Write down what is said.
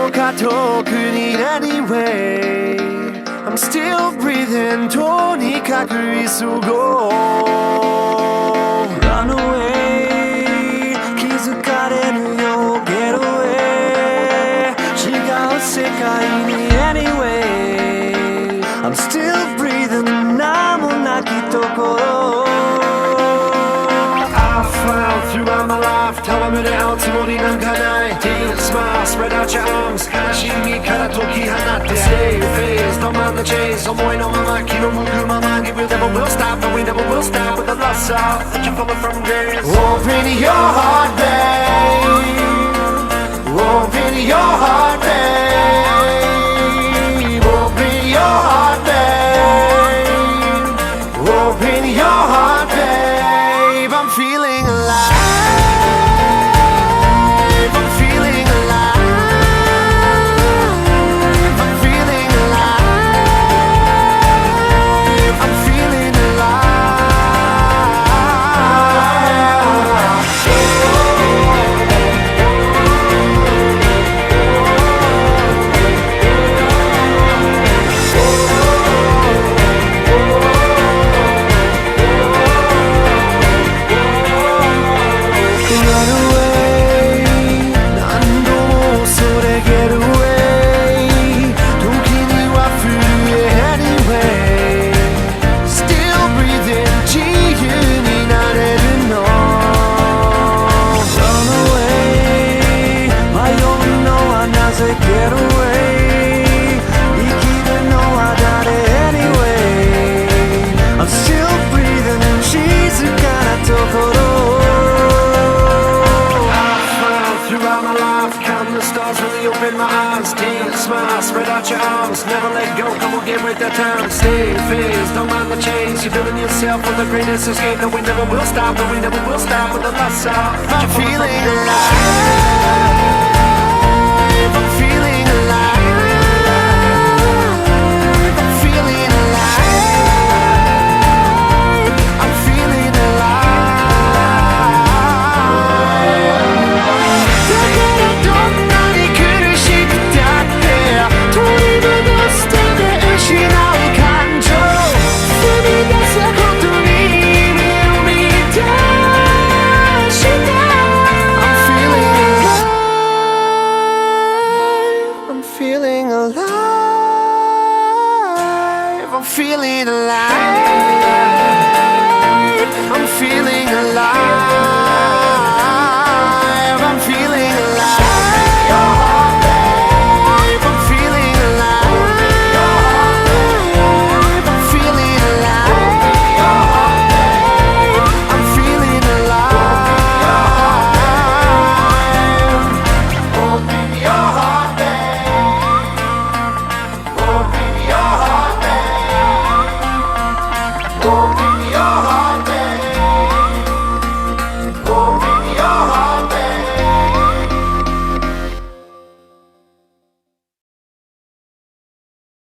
とか遠くに Anyway I'm still breathing とにかく急ごう Run away 気づかれぬよ Get away 違う世界に Anyway I'm still breathing 名もなきところ I found throughout my life 戯れ合うつもりなんかない Take a smile, spread out your arms 悲しみから解き放って Stay phased, don't mind the chase 思いのまま気の向くまま We never will stop, but we never will stop With the lost soul, you're falling from grace Open your heart, babe Open your heart, babe Open your heart, babe Open your heart, babe I'm feeling alive Get away 生きるのは誰 Anyway I'm still breathing 静かなところ I found throughout my life countless stars really open my eyes Take a smile, spread out your arms Never let go, come on get with that time Stay phased, don't mind the change You're building yourself for the greatest escape No, we never will stop, no, we never will stop With the lost soul, you're feeling alive I'm feeling alive I'm feeling alive I'm feeling alive だからどんなに苦しくたって取り戻すため失う感情踏み出すことに意味を見出した I'm feeling alive I'm feeling alive I'm feeling alive I'm feeling alive I'm feeling alive I'm feeling alive I'm feeling alive I'm feeling alive Open your heart, babe Open your heart, babe Open